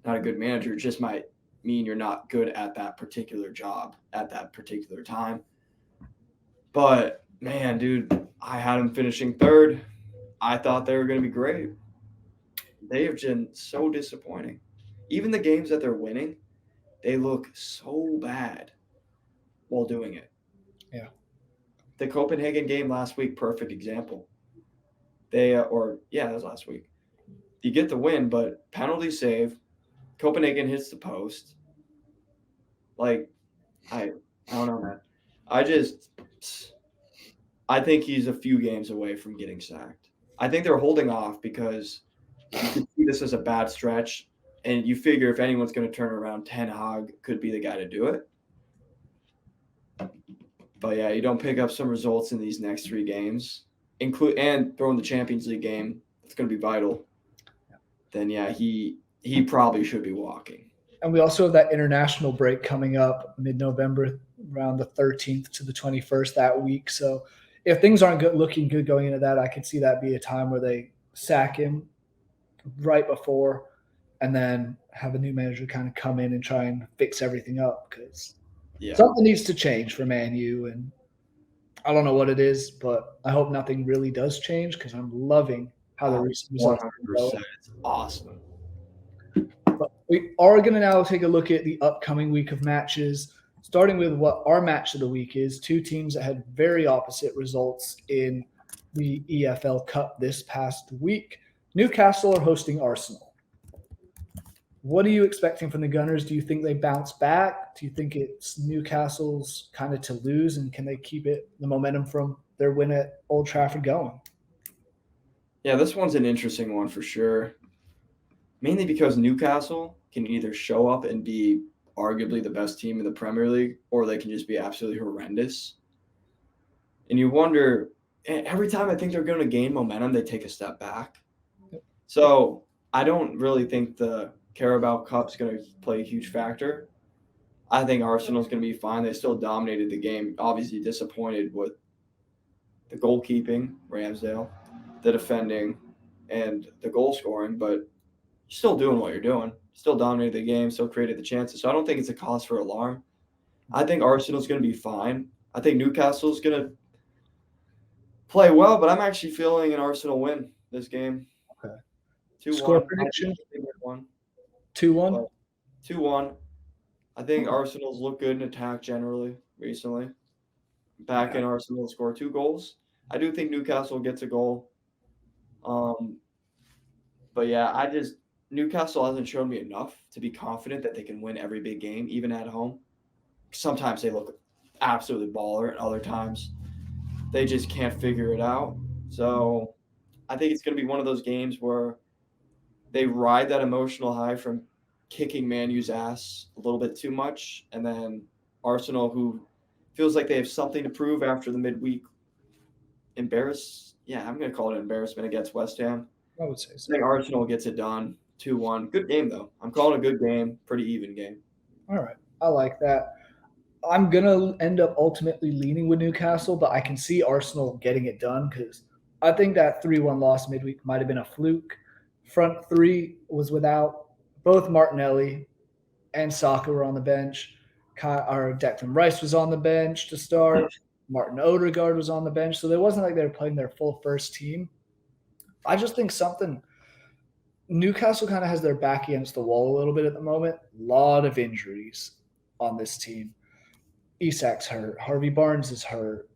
not a good manager. It just might mean you're not good at that particular job at that particular time. But man, dude, I had him finishing third. I thought they were going to be great. They have been so disappointing. Even the games that they're winning, they look so bad while doing it. Yeah. The Copenhagen game last week, perfect example. That was last week. You get the win, but penalty save, Copenhagen hits the post. Like, I don't know, man. I think he's a few games away from getting sacked. I think they're holding off because you can see this as a bad stretch, and you figure if anyone's going to turn around, Ten Hag could be the guy to do it. But yeah, you don't pick up some results in these next 3 games, and throwing the Champions League game, it's going to be vital. Then yeah, he probably should be walking. And we also have that international break coming up mid-November, around the 13th to the 21st that week. So if things aren't looking good going into that, I could see that be a time where they sack him right before and then have a new manager kind of come in and try and fix everything up, because something needs to change for Man U. And I don't know what it is, but I hope nothing really does change, because I'm loving how the recent results are going. It's awesome. But we are going to now take a look at the upcoming week of matches, starting with what our match of the week is. 2 teams that had very opposite results in the EFL Cup this past week. Newcastle are hosting Arsenal. What are you expecting from the Gunners? Do you think they bounce back? Do you think it's Newcastle's kind of to lose, and can they keep the momentum from their win at Old Trafford going? Yeah, this one's an interesting one for sure. Mainly because Newcastle can either show up and be arguably the best team in the Premier League, or they can just be absolutely horrendous. And you wonder, every time I think they're going to gain momentum, they take a step back. So I don't really think the Carabao Cup's going to play a huge factor. I think Arsenal's going to be fine. They still dominated the game. Obviously disappointed with the goalkeeping, Ramsdale, the defending, and the goal scoring, but you're still doing what you're doing. Still dominated the game, still created the chances. So I don't think it's a cause for alarm. I think Arsenal's going to be fine. I think Newcastle's going to play well, but I'm actually feeling an Arsenal win this game. Okay. 2-1. Score prediction? 2-1? 2-1. I think Arsenal's looked good in attack generally recently. Back in Arsenal score 2 goals. I do think Newcastle gets a goal. But yeah, Newcastle hasn't shown me enough to be confident that they can win every big game, even at home. Sometimes they look absolutely baller, and other times they just can't figure it out. So I think it's going to be one of those games where they ride that emotional high from kicking Man U's ass a little bit too much, and then Arsenal, who feels like they have something to prove after the midweek I'm going to call it an embarrassment against West Ham. I would say so. I think Arsenal gets it done 2-1. Good game, though. I'm calling a good game, pretty even game. All right. I like that. I'm going to end up ultimately leaning with Newcastle, but I can see Arsenal getting it done, because I think that 3-1 loss midweek might have been a fluke. Front 3 was without both Martinelli and Saka were on the bench. Declan Rice was on the bench to start. Martin Odegaard was on the bench. So it wasn't like they were playing their full first team. I just think Newcastle kind of has their back against the wall a little bit at the moment. A lot of injuries on this team. Isak's hurt. Harvey Barnes is hurt.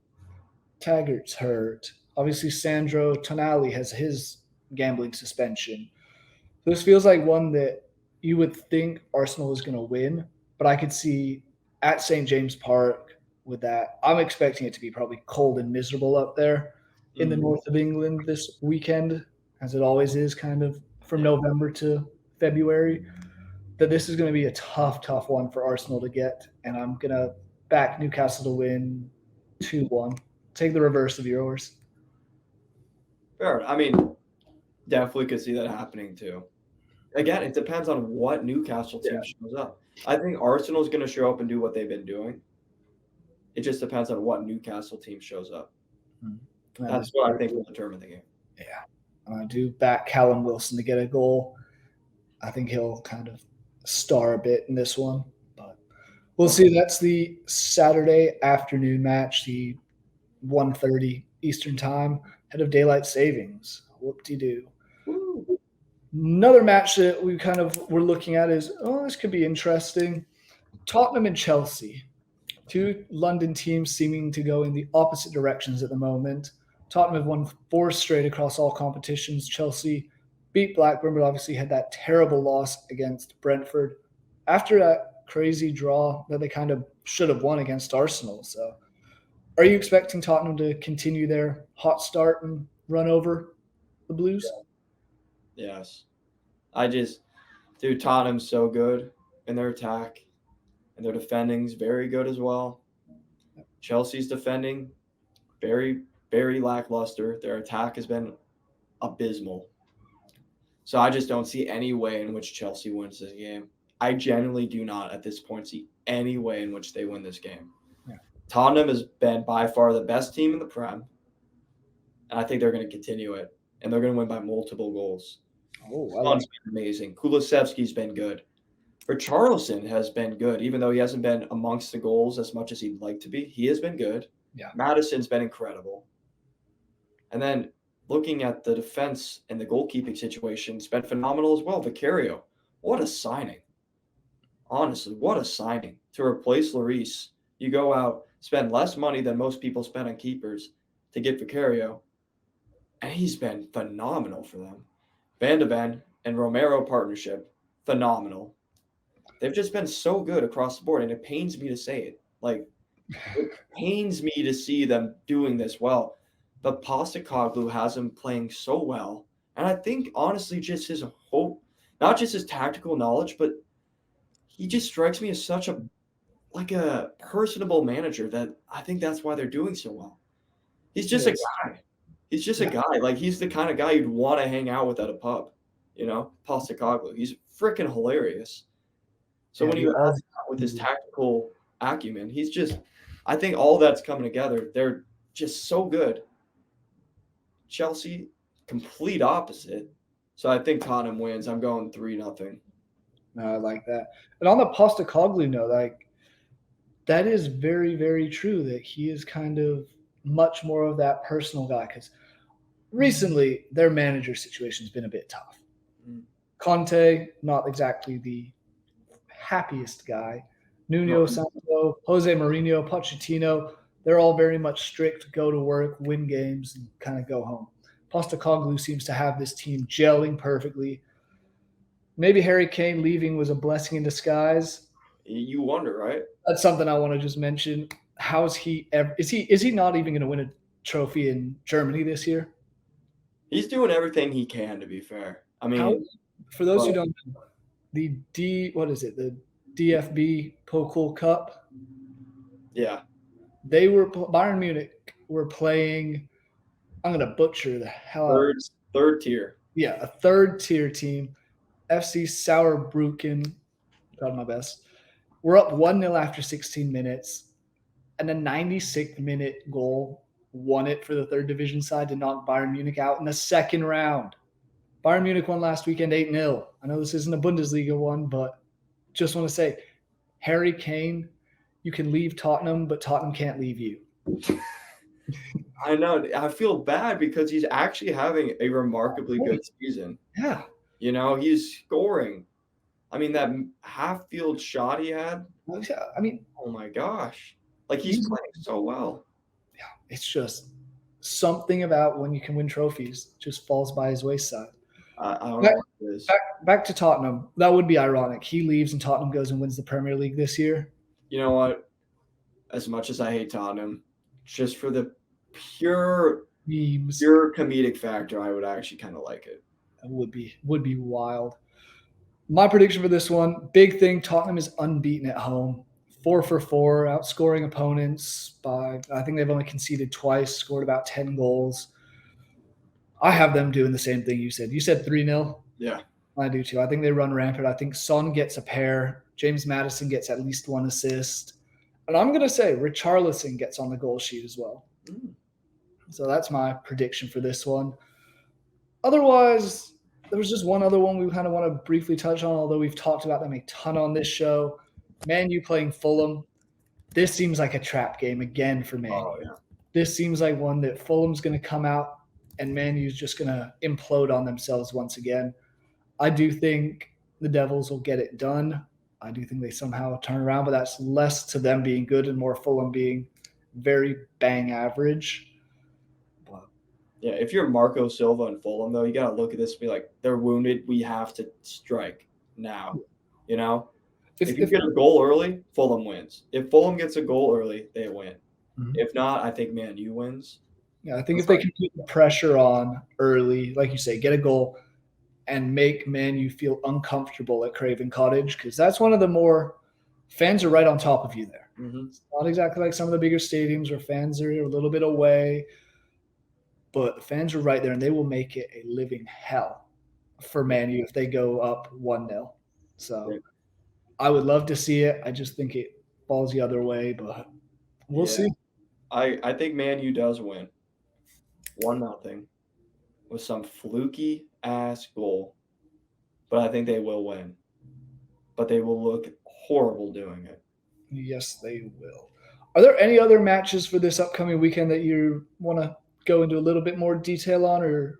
Taggart's hurt. Obviously, Sandro Tonali has his gambling suspension. This feels like one that you would think Arsenal is going to win, but I could see at St. James Park with that. I'm expecting it to be probably cold and miserable up there in the north of England this weekend, as it always is kind of from November to February. that this is going to be a tough one for Arsenal to get, and I'm going to back Newcastle to win 2-1. Take the reverse of yours. Fair. I mean, definitely could see that happening too. Again, it depends on what Newcastle team shows up. I think Arsenal's going to show up and do what they've been doing. It just depends on what Newcastle team shows up. That's what I think will determine the game. Yeah. I do back Callum Wilson to get a goal. I think he'll kind of star a bit in this one. But we'll see. That's the Saturday afternoon match, the 1:30 Eastern time, ahead of daylight savings. Whoop-de-doo. Another match that we kind of were looking at is, this could be interesting. Tottenham and Chelsea. Two London teams seeming to go in the opposite directions at the moment. Tottenham have won 4 straight across all competitions. Chelsea beat Blackburn, but obviously had that terrible loss against Brentford after that crazy draw that they kind of should have won against Arsenal. So are you expecting Tottenham to continue their hot start and run over the Blues? Yes. Tottenham's so good in their attack, and their defending's very good as well. Chelsea's defending, very, very lackluster. Their attack has been abysmal. So I just don't see any way in which Chelsea wins this game. I genuinely do not at this point see any way in which they win this game. Yeah. Tottenham has been by far the best team in the Prem, and I think they're going to continue it, and they're going to win by multiple goals. Son's been amazing. Kulusevski's been good. Richarlison has been good, even though he hasn't been amongst the goals as much as he'd like to be. He has been good. Yeah. Maddison's been incredible. And then looking at the defense and the goalkeeping situation, it's been phenomenal as well. Vicario, what a signing. Honestly, what a signing. To replace Lloris, you go out, spend less money than most people spend on keepers to get Vicario, and he's been phenomenal for them. Van de Ven and Romero partnership, phenomenal. They've just been so good across the board, and it pains me to say it. It pains me to see them doing this well. But Postecoglou has him playing so well. And I think, honestly, just his hope, not just his tactical knowledge, but he just strikes me as such a personable manager that I think that's why they're doing so well. He's just a guy. He's just a guy. He's the kind of guy you'd want to hang out with at a pub, Postecoglou. He's freaking hilarious. So when you add that with his tactical acumen, I think all that's coming together. They're just so good. Chelsea, complete opposite. So I think Tottenham wins. I'm going 3-0. No, I like that. And on the Postecoglou note, that is very, very true that he is kind of much more of that personal guy, because recently their manager situation has been a bit tough. Conte, not exactly the happiest guy. Nuno Santo, Jose Mourinho, Pochettino, they're all very much strict, go to work, win games, and kind of go home. Postecoglou seems to have this team gelling perfectly. Maybe Harry Kane leaving was a blessing in disguise. You wonder, right? That's something I want to just mention. How is he ever? Is he not even going to win a trophy in Germany this year? He's doing everything he can, to be fair. I mean, for those who don't know, the DFB Pokal Cup. Yeah. Bayern Munich were playing, I'm going to butcher the hell out. Third tier. Yeah, a third tier team. FC Saarbrücken, tried my best. We're up 1-0 after 16 minutes, and a 96th minute goal won it for the third division side to knock Bayern Munich out in the second round. Bayern Munich won last weekend 8-0. I know this isn't a Bundesliga one, but just want to say, Harry Kane, you can leave Tottenham, but Tottenham can't leave you. I know. I feel bad because he's actually having a remarkably good season. Yeah. He's scoring. I mean, that half-field shot he had. I mean, oh my gosh. He's playing so well. Yeah, it's just something about when you can win trophies just falls by his wayside. I don't know what it is. Back to Tottenham. That would be ironic. He leaves and Tottenham goes and wins the Premier League this year. You know what? As much as I hate Tottenham, just for the pure comedic factor, I would actually kind of like it. It would be wild. My prediction for this one, big thing, Tottenham is unbeaten at home. 4 for 4, outscoring opponents by, I think they've only conceded twice, scored about 10 goals. I have them doing the same thing you said. You said 3-0. Yeah. I do too. I think they run rampant. I think Son gets a pair. James Maddison gets at least 1 assist. And I'm going to say Richarlison gets on the goal sheet as well. So that's my prediction for this one. Otherwise, there was just one other one we kind of want to briefly touch on, although we've talked about them a ton on this show. Man U playing Fulham. This seems like a trap game again for Man U. Oh, yeah. This seems like one that Fulham's going to come out and Man U's just going to implode on themselves once again. I do think the Devils will get it done. I do think they somehow turn around, but that's less to them being good and more Fulham being very bang average. Yeah, if you're Marco Silva and Fulham, though, you got to look at this and be like, they're wounded. We have to strike now. You know? If you get a goal early, Fulham wins. If Fulham gets a goal early, they win. Mm-hmm. If not, I think Man U wins. Yeah, I think if they can keep the pressure on early, like you say, get a goal and make Man U feel uncomfortable at Craven Cottage, because that's one of the more – fans are right on top of you there. Mm-hmm. It's not exactly like some of the bigger stadiums where fans are a little bit away. But the fans are right there, and they will make it a living hell for Man U if they go up 1-0. So I would love to see it. I just think it falls the other way, but we'll see. I think Man U does win 1-0 with some fluky-ass goal. But I think they will win. But they will look horrible doing it. Yes, they will. Are there any other matches for this upcoming weekend that you want to go into a little bit more detail on? Or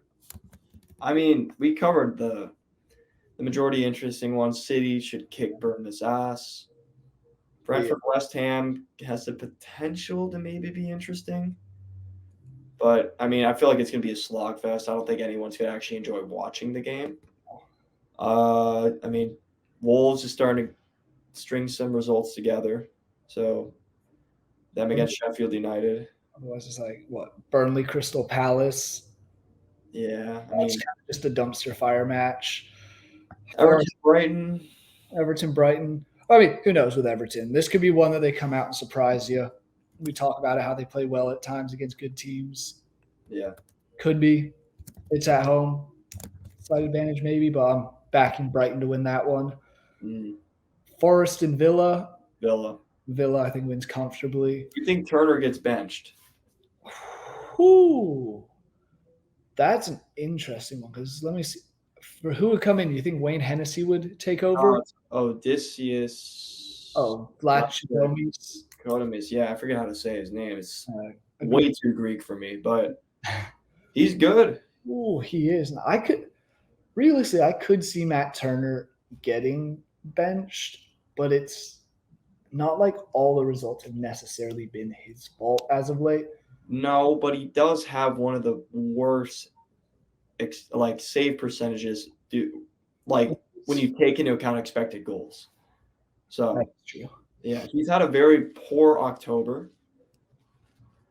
I mean, we covered the majority interesting ones. City should kick Burnley's ass. Brentford West Ham has the potential to maybe be interesting. But, I mean, I feel like it's going to be a slogfest. I don't think anyone's going to actually enjoy watching the game. I mean, Wolves is starting to string some results together. So, them against Sheffield United. Otherwise, it's like, what, Burnley, Crystal Palace? Yeah. I mean, kind of just a dumpster fire match. Everton, Brighton. I mean, who knows with Everton? This could be one that they come out and surprise you. We talk about it, how they play well at times against good teams. Yeah. Could be. It's at home. Slight advantage maybe, but I'm backing Brighton to win that one. Forest and Villa. Villa, I think, wins comfortably. You think Turner gets benched? Ooh, that's an interesting one, because let me see. For who would come in? You think Wayne Hennessy would take over? Odysseus. Vlachodimos. Yeah, I forget how to say his name. It's way too Greek for me, but he's good. Ooh, he is. I could see Matt Turner getting benched, but it's not like all the results have necessarily been his fault as of late. No, but he does have one of the worst save percentages, when you take into account expected goals. So that's true. Yeah, he's had a very poor October,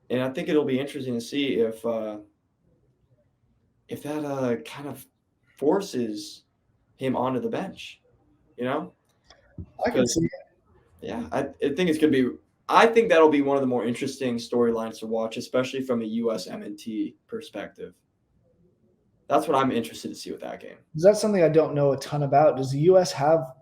and I think it'll be interesting to see if that kind of forces him onto the bench. You know, I can see it. Yeah, I think it's going to be. I think that'll be one of the more interesting storylines to watch, especially from a US M&T perspective. That's what I'm interested to see with that game. Is that something I don't know a ton about? Does the U.S. have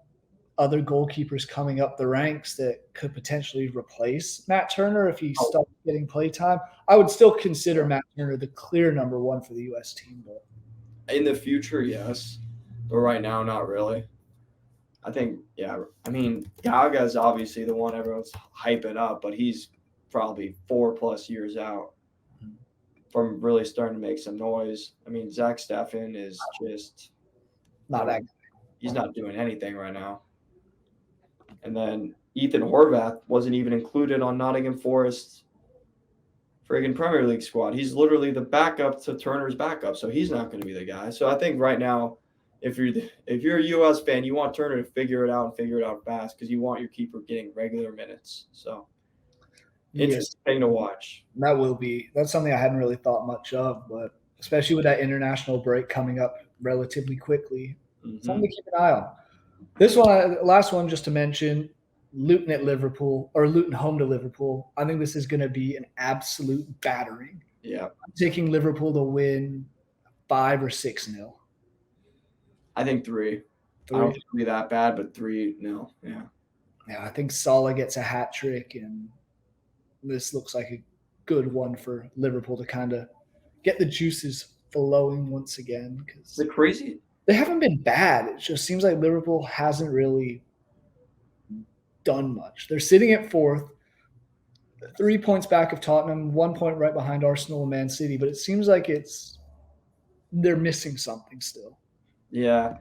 other goalkeepers coming up the ranks that could potentially replace Matt Turner if he stops getting play time? I would still consider Matt Turner the clear number one for the U.S. team. But in the future, yes. But right now, not really. I think, I mean, Gaga's obviously the one everyone's hyping up, but he's probably 4+ years out from really starting to make some noise. I mean, Zach Steffen is just not that good. He's not doing anything right now. And then Ethan Horvath wasn't even included on Nottingham Forest's friggin' Premier League squad. He's literally the backup to Turner's backup, so he's not going to be the guy. So I think right now, if you're a U.S. fan, you want Turner to figure it out fast because you want your keeper getting regular minutes. So interesting thing to watch. That's something I hadn't really thought much of, but especially with that international break coming up relatively quickly, something to keep an eye on. This one, last one, just to mention, Luton at Liverpool, or Luton home to Liverpool. I think this is going to be an absolute battering. Yeah. I'm taking Liverpool to win 5 or 6-0. I think 3. I don't think it'll be that bad, but 3-0. Yeah. Yeah, I think Salah gets a hat trick, and this looks like a good one for Liverpool to kind of get the juices flowing once again, because The crazy they haven't been bad. It just seems like Liverpool hasn't really done much. They're sitting at 4th, 3 points back of Tottenham, 1 point right behind Arsenal and Man City, but it seems like they're missing something still. Yeah.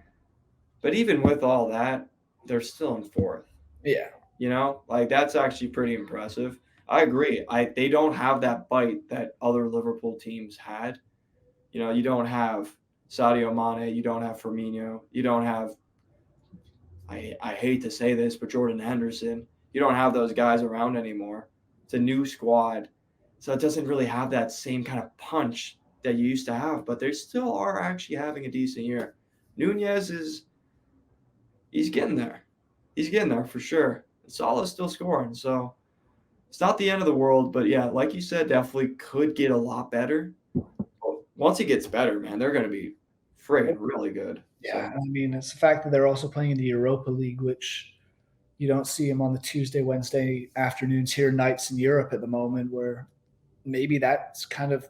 But even with all that, they're still in 4th. Yeah. You know, like that's actually pretty impressive. I agree. They don't have that bite that other Liverpool teams had. You know, you don't have Sadio Mane, you don't have Firmino, you don't have I hate to say this, but Jordan Henderson. You don't have those guys around anymore. It's a new squad. So it doesn't really have that same kind of punch that you used to have, but they still are actually having a decent year. Nunez he's getting there. He's getting there for sure. Salah's still scoring, so it's not the end of the world, but yeah, like you said, definitely could get a lot better. Once he gets better, man, they're going to be friggin' really good. Yeah, I mean, it's the fact that they're also playing in the Europa League, which you don't see them on the Tuesday, Wednesday afternoons here, nights in Europe at the moment, where maybe that's kind of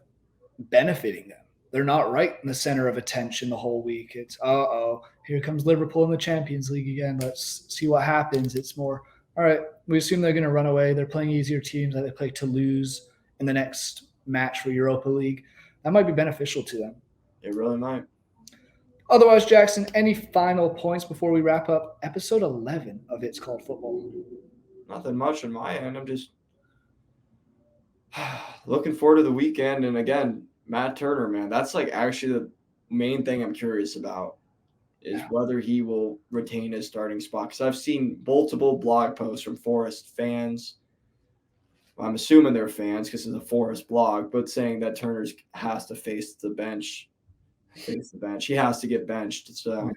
benefiting them. They're not right in the center of attention the whole week. It's, here comes Liverpool in the Champions League again. Let's see what happens. It's more, all right, we assume they're going to run away. They're playing easier teams. Like they play Toulouse in the next match for Europa League. That might be beneficial to them. It really might. Otherwise, Jackson, any final points before we wrap up episode 11 of It's Called Football? Nothing much on my end. I'm just looking forward to the weekend. And again, Matt Turner, man, that's like actually the main thing I'm curious about is whether he will retain his starting spot. Because I've seen multiple blog posts from Forest fans. I'm assuming they're fans because it's a Forest blog, but saying that Turner has to face the bench. He has to get benched. So,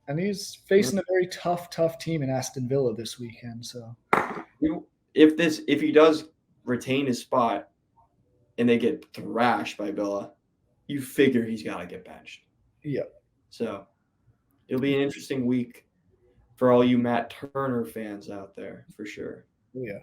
and he's facing a very tough team in Aston Villa this weekend. So, if he does retain his spot and they get thrashed by Villa, you figure he's got to get benched. Yeah. So it'll be an interesting week for all you Matt Turner fans out there, for sure. Yeah.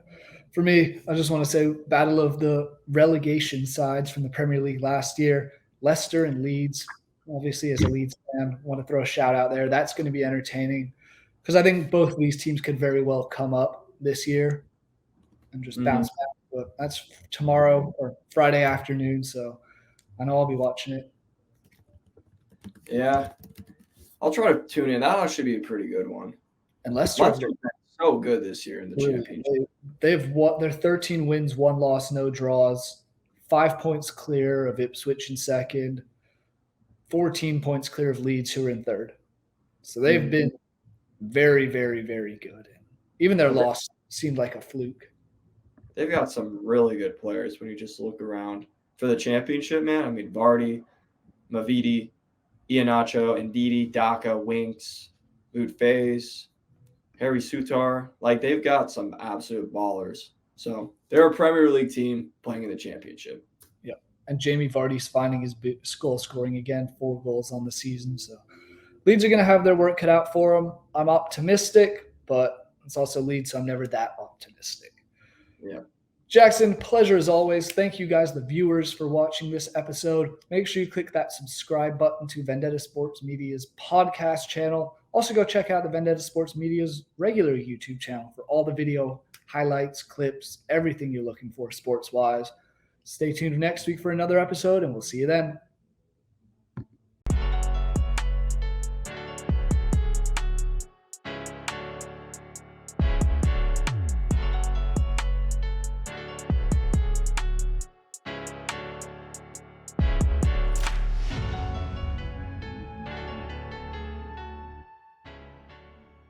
For me, I just want to say battle of the relegation sides from the Premier League last year, Leicester and Leeds. Obviously, as a Leeds fan, I want to throw a shout out there. That's going to be entertaining because I think both of these teams could very well come up this year and just bounce back. But that's tomorrow or Friday afternoon, so I know I'll be watching it. Yeah. I'll try to tune in. That'll actually be a pretty good one. And Leicester's been so good this year in the championship. They've won their 13 wins, 1 loss, no draws, 5 points clear of Ipswich in second, 14 points clear of Leeds, who are in third. So they've been very, very, very good. Even their loss seemed like a fluke. They've got some really good players when you just look around for the championship, man. I mean, Vardy, Mavidi, Iheanacho, Ndidi, Daka, Winks, Wout-Faes, Harry Sutar. Like, they've got some absolute ballers. So they're a Premier League team playing in the championship. Yeah. And Jamie Vardy's finding his goal scoring again, 4 goals on the season. So Leeds are going to have their work cut out for them. I'm optimistic, but it's also Leeds, so I'm never that optimistic. Yeah. Jackson, pleasure as always. Thank you guys, the viewers, for watching this episode. Make sure you click that subscribe button to Vendetta Sports Media's podcast channel. Also, go check out the Vendetta Sports Media's regular YouTube channel for all the video highlights, clips, everything you're looking for sports-wise. Stay tuned next week for another episode, and we'll see you then.